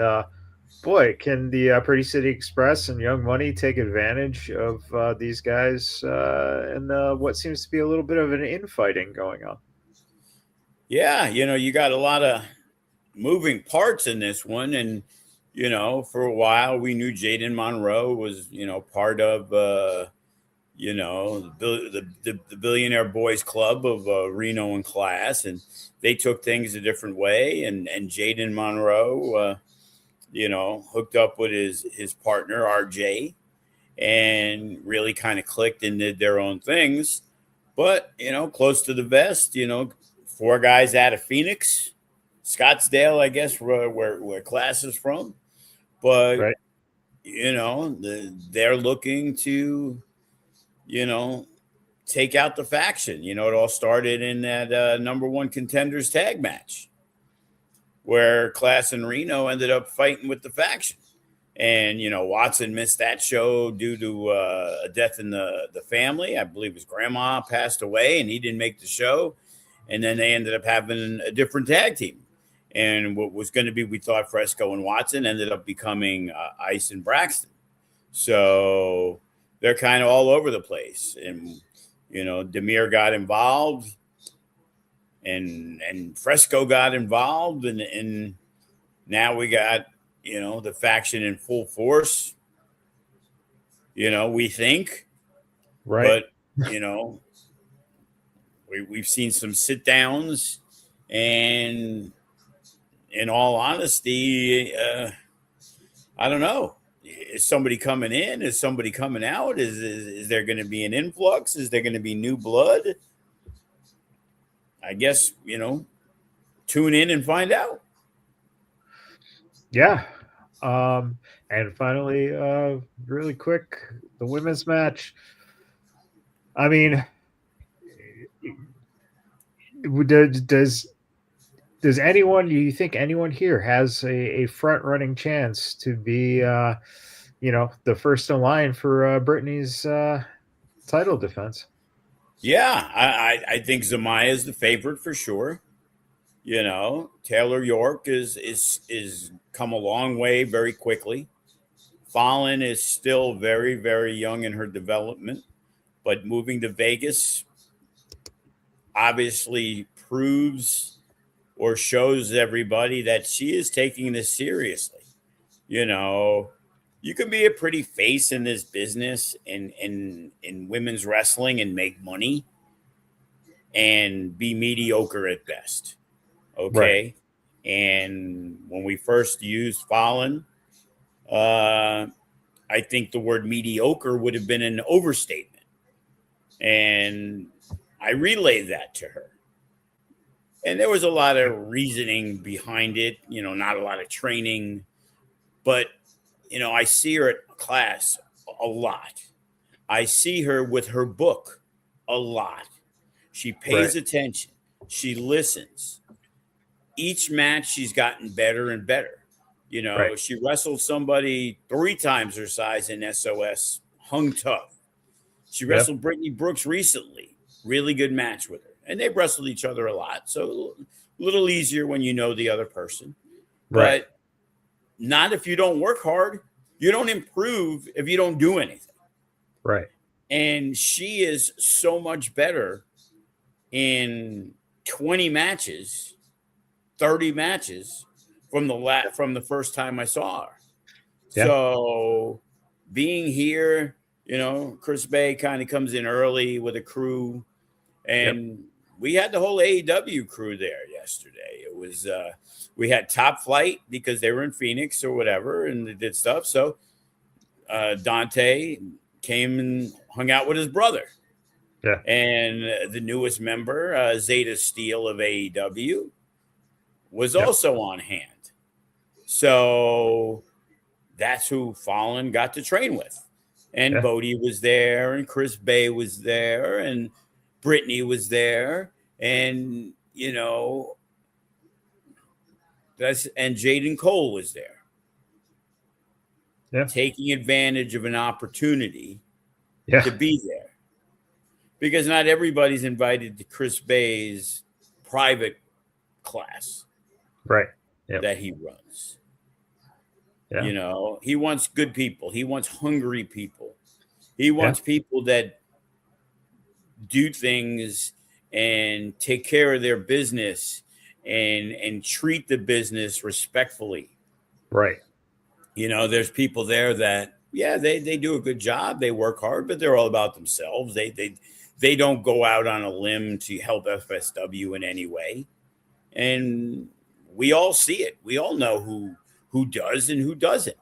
boy, can the Pretty City Express and Young Money take advantage of these guys and what seems to be a little bit of an infighting going on? Yeah, you know, you got a lot of moving parts in this one, and you know, for a while we knew Jaden Monroe was, you know, part of you know, the Billionaire Boys Club of Reno and Class, and they took things a different way, and Jaden Monroe you know, hooked up with his partner RJ and really kind of clicked and did their own things. But, you know, close to the vest, you know, 4 guys out of Phoenix, Scottsdale, I guess, where Class is from. But, Right. you know, they're looking to, you know, take out the faction. You know, it all started in that number 1 contenders tag match where Class and Reno ended up fighting with the faction. And, you know, Watson missed that show due to a death in the family. I believe his grandma passed away and he didn't make the show. And then they ended up having a different tag team. And what was going to be, we thought, Fresco and Watson, ended up becoming Ice and Braxton. So they're kind of all over the place. And, you know, Demir got involved and Fresco got involved. And now we got, you know, the faction in full force, you know, we think. Right. But, you know, we've seen some sit downs, and in all honesty, I don't know. Is somebody coming in? Is somebody coming out? Is there going to be an influx? Is there going to be new blood? I guess, you know, tune in and find out. Yeah. And finally, really quick, the women's match. I mean, does anyone, do you think anyone here has a front running chance to be, you know, the first in line for Brittany's title defense? Yeah, I think Zamaya is the favorite for sure. You know, Taylor York is come a long way very quickly. Fallon is still very, very young in her development, but moving to Vegas obviously proves or shows everybody that she is taking this seriously. You know, you can be a pretty face in this business in women's wrestling and make money and be mediocre at best. Okay. Right. And when we first used Fallon, I think the word mediocre would have been an overstatement. And I relayed that to her. And there was a lot of reasoning behind it, you know, not a lot of training. But, you know, I see her at Class a lot. I see her with her book a lot. She pays attention. She listens. Each match, she's gotten better and better. You know, she wrestled somebody 3 times her size in SOS, hung tough. She wrestled Brittany Brooks recently. Really good match with her. And they've wrestled each other a lot. So a little easier when you know the other person. But not if you don't work hard. You don't improve if you don't do anything. Right. And she is so much better in 20 matches, 30 matches from the first time I saw her. Yeah. So being here, Chris Bay kind of comes in early with a crew, and we had the whole AEW crew there yesterday. It was we had Top Flight because they were in Phoenix or whatever, and they did stuff. So Dante came and hung out with his brother. Yeah. And the newest member, Zeta Steel of AEW, was also on hand. So that's who Fallon got to train with. And Bodie was there, and Chris Bay was there, and Brittany was there, and and Jaden Cole was there. Yeah. Taking advantage of an opportunity to be there. Because not everybody's invited to Chris Bay's private class. Right. That he runs. Yeah. He wants good people. He wants hungry people. He wants people that do things and take care of their business and treat the business respectfully. Right. There's people there that, they do a good job. They work hard, but they're all about themselves. They don't go out on a limb to help FSW in any way. And we all see it. We all know who does and who doesn't.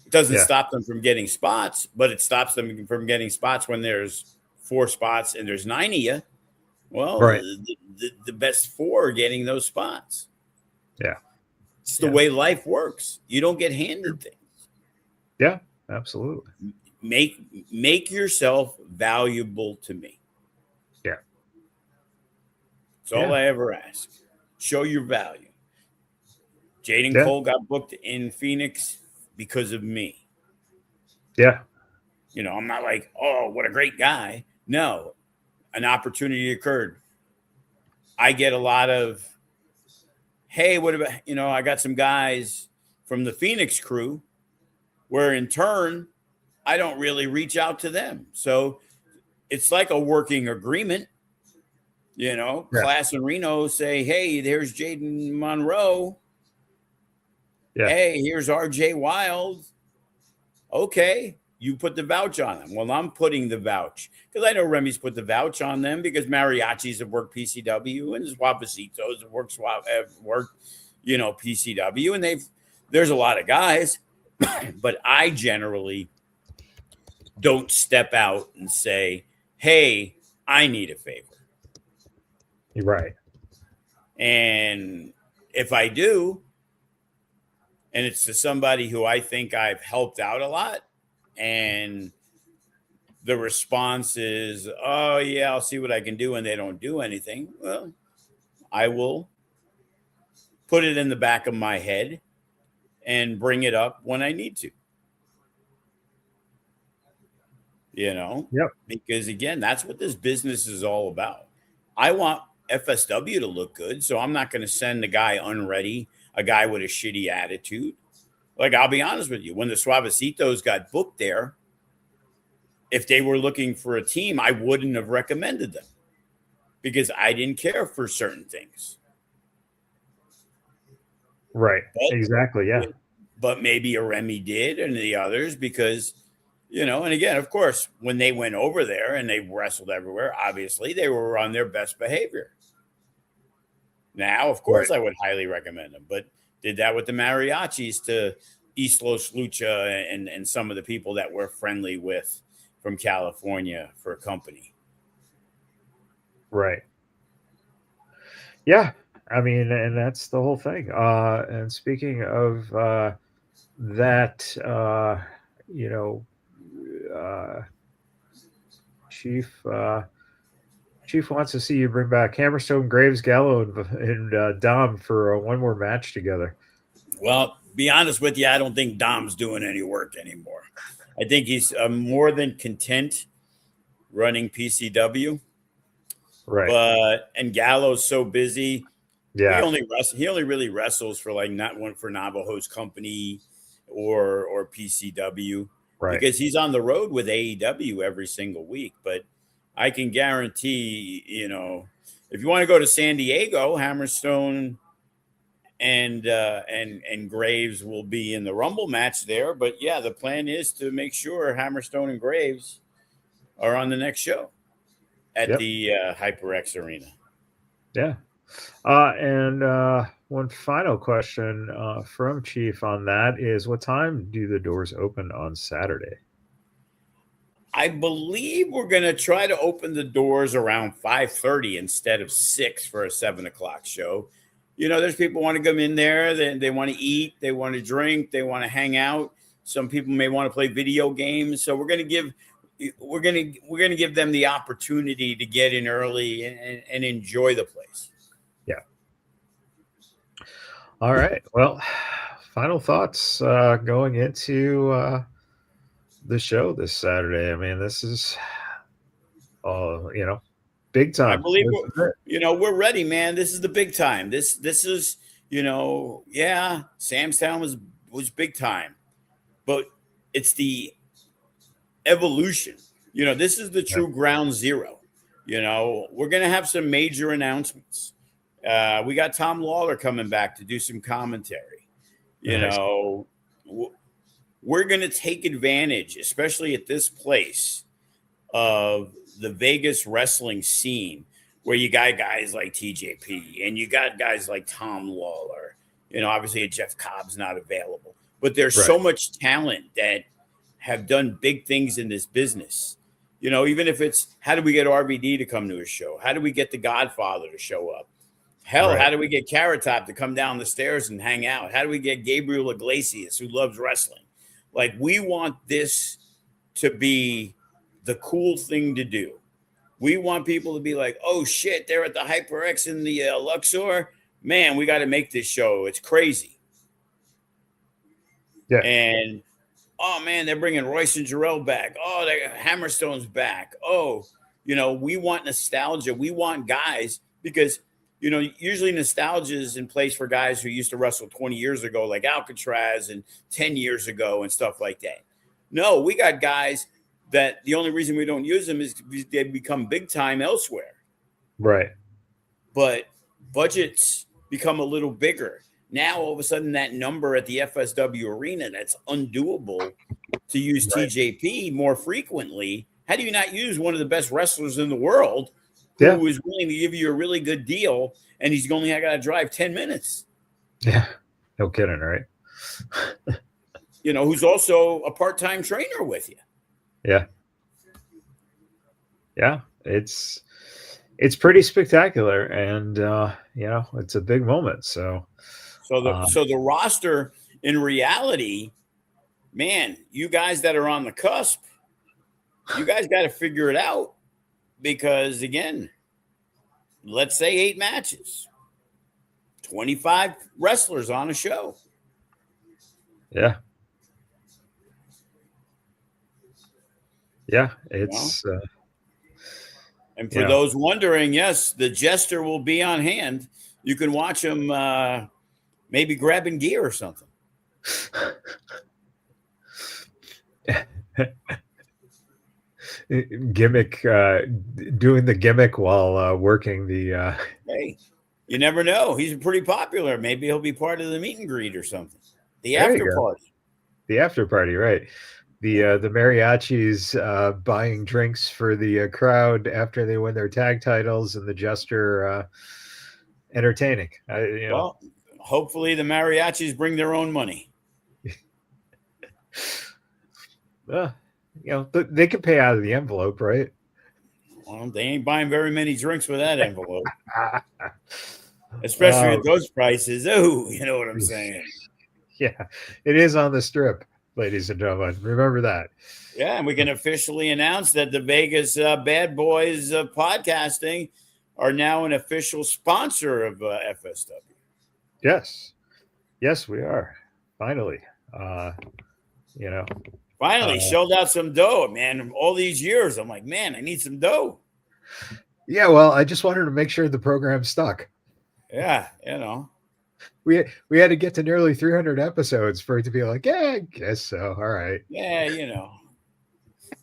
It doesn't stop them from getting spots, but it stops them from getting spots when there's 4 spots and there's 9 of you. Well, the best 4 are getting those spots. Yeah. It's the way life works. You don't get handed things. Yeah, absolutely. Make yourself valuable to me. Yeah. That's all I ever ask. Show your value. Jaden Cole got booked in Phoenix because of me. Yeah. I'm not like, oh, what a great guy. No, an opportunity occurred. I get a lot of, hey, what about, I got some guys from the Phoenix crew where in turn, I don't really reach out to them. So it's like a working agreement. Class and Reno say, hey, there's Jaden Monroe. Yeah. Hey, here's RJ Wild. Okay, you put the vouch on them. Well, I'm putting the vouch because I know Remy's put the vouch on them because mariachis have worked PCW and Suavecitos have worked PCW, and there's a lot of guys, but I generally don't step out and say, hey, I need a favor. You're right. And if I do, and it's to somebody who I think I've helped out a lot, and the response is, oh, yeah, I'll see what I can do, and they don't do anything, well, I will put it in the back of my head and bring it up when I need to. Because, again, that's what this business is all about. I want FSW to look good, so I'm not going to send a guy unready, a guy with a shitty attitude. Like, I'll be honest with you, when the Suavecitos got booked there, if they were looking for a team, I wouldn't have recommended them because I didn't care for certain things. Right. Exactly. Yeah. But maybe a Remy did and the others because, and again, of course, when they went over there and they wrestled everywhere, obviously they were on their best behavior. Now, of course, I would highly recommend them, but did that with the mariachis to East Los Lucha and some of the people that we're friendly with from California for a company. Right. Yeah. I mean, and that's the whole thing. And speaking of that, Chief wants to see you bring back Hammerstone, Graves, Gallo, and Dom for one more match together. Well, be honest with you, I don't think Dom's doing any work anymore. I think he's more than content running PCW. Right. And Gallo's so busy. Yeah. He only really wrestles for like not one for Navajo's company or PCW. Right. because he's on the road with AEW every single week. But I can guarantee, if you want to go to San Diego, Hammerstone and Graves will be in the Rumble match there. But yeah, the plan is to make sure Hammerstone and Graves are on the next show at the HyperX Arena. Yeah. And one final question from Chief on that is, what time do the doors open on Saturday? I believe we're going to try to open the doors around 5:30 instead of 6 for a 7 o'clock show. There's people want to come in there. They want to eat. They want to drink. They want to hang out. Some people may want to play video games. So we're going to give them the opportunity to get in early and enjoy the place. Yeah. All right. Well, final thoughts going into the show this Saturday. I mean, this is, big time. I believe we're ready, man. This is the big time. This is, Sam's Town was big time, but it's the evolution. This is the true ground zero. We're going to have some major announcements. We got Tom Lawler coming back to do some commentary. We're going to take advantage, especially at this place, of the Vegas wrestling scene, where you got guys like TJP and you got guys like Tom Lawler. Obviously Jeff Cobb's not available, but there's so much talent that have done big things in this business. Even if it's, how do we get RVD to come to a show? How do we get the Godfather to show up? Hell, how do we get Carrot Top to come down the stairs and hang out? How do we get Gabriel Iglesias, who loves wrestling? Like, we want this to be the cool thing to do. We want people to be like, oh shit, they're at the HyperX in the Luxor. Man, we got to make this show. It's crazy. Yeah. And oh man, they're bringing Royce and Jarrell back. Oh, Hammerstone's back. Oh, we want nostalgia. We want guys, because usually nostalgia is in place for guys who used to wrestle 20 years ago, like Alcatraz, and 10 years ago and stuff like that. No, we got guys that the only reason we don't use them is they become big time elsewhere. Right. But budgets become a little bigger. Now, all of a sudden, that number at the FSW Arena, that's undoable to use TJP more frequently. How do you not use one of the best wrestlers in the world who is willing to give you a really good deal, and he's only got to drive 10 minutes? Yeah. No kidding, right? Who's also a part-time trainer with you. Yeah. Yeah. It's pretty spectacular, and it's a big moment. So the roster, in reality, man, you guys that are on the cusp, you guys got to figure it out, because again, let's say 8 matches, 25 wrestlers on a show. Yeah. Yeah, it's and for those wondering, yes, the Jester will be on hand. You can watch him maybe grabbing gear or something. Gimmick, doing the gimmick while working the. Hey, you never know. He's pretty popular. Maybe he'll be part of the meet and greet or something. The after party. The after party, right? The mariachis buying drinks for the crowd after they win their tag titles, and the Jester entertaining. Well, hopefully the mariachis bring their own money. They can pay out of the envelope, right? Well, they ain't buying very many drinks with that envelope, especially at those prices. Oh, you know what I'm saying? Yeah, it is on the Strip, ladies and gentlemen. Remember that. Yeah, and we can officially announce that the Vegas Bad Boys of Podcasting are now an official sponsor of FSW. Yes, we are. Finally, Finally shelled out some dough, man. All these years, I'm like, man, I need some dough. Yeah, well, I just wanted to make sure the program stuck. Yeah, we had to get to nearly 300 episodes for it to be like, yeah, I guess so. All right. Yeah,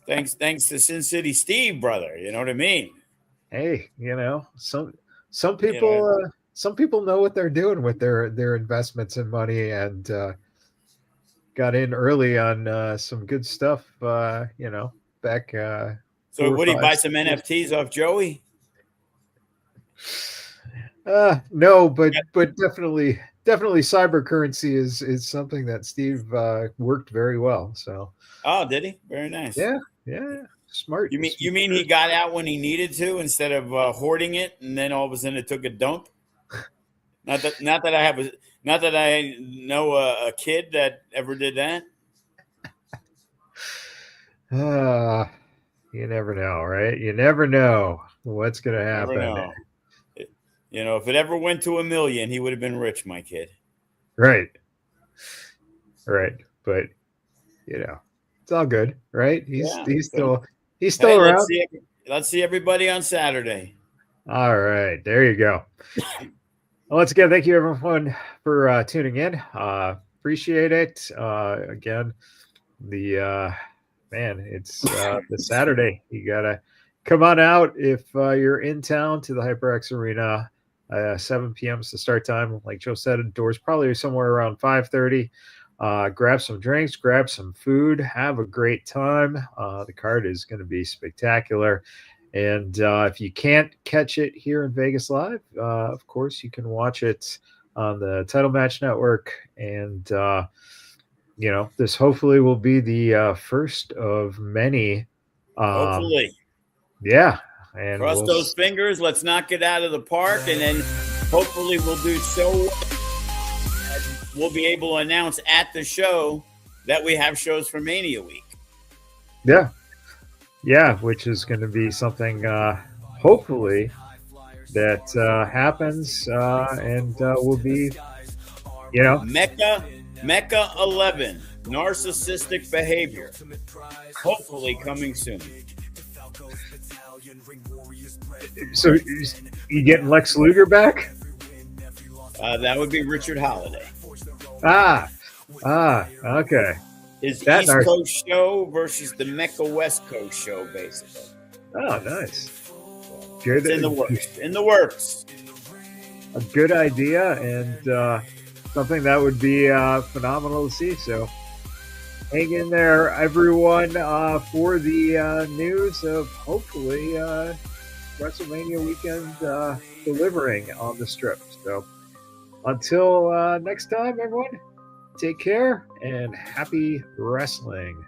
thanks to Sin City Steve, brother. You know what I mean? Hey, some You know, people know what they're doing with their investments and money, and got in early on some good stuff. Back so 4, would he 5, buy 6 some years. NFTs off Joey? No, but definitely cyber currency is something that Steve worked very well. So Oh, did he? Very nice. yeah, smart. You mean he got out when he needed to instead of hoarding it, and then all of a sudden it took a dump? Not that I know a kid that ever did that. You never know, right? You never know what's going to Never happen. know. If it ever went to 1 million, he would have been rich, my kid. Right. But it's all good, right? He's Yeah. still Hey, around. let's see everybody on Saturday. All right, there you go. Well, once again, thank you everyone for tuning in. Appreciate it. Again, the it's the Saturday. You gotta come on out if you're in town to the HyperX Arena. 7 p.m. is the start time. Like Joe said, the doors probably somewhere around 5:30. Grab some drinks, grab some food, have a great time. The card is going to be spectacular. And if you can't catch it here in Vegas live, of course, you can watch it on the Title Match Network. And, this hopefully will be the first of many. Hopefully. Yeah. And cross those fingers. Let's knock it out of the park. And then hopefully we'll do so. We'll be able to announce at the show that we have shows for Mania Week. Yeah, which is going to be something, hopefully, that happens and will be, Mecca 11, narcissistic behavior. Hopefully coming soon. So you getting Lex Luger back? That would be Richard Holiday. Okay. His East Coast show versus the Mecca West Coast show, basically. Oh, nice. Good. It's in the works. A good idea, and something that would be phenomenal to see. So hang in there, everyone, for the news of hopefully WrestleMania weekend delivering on the Strip. So until next time, everyone, take care and happy wrestling.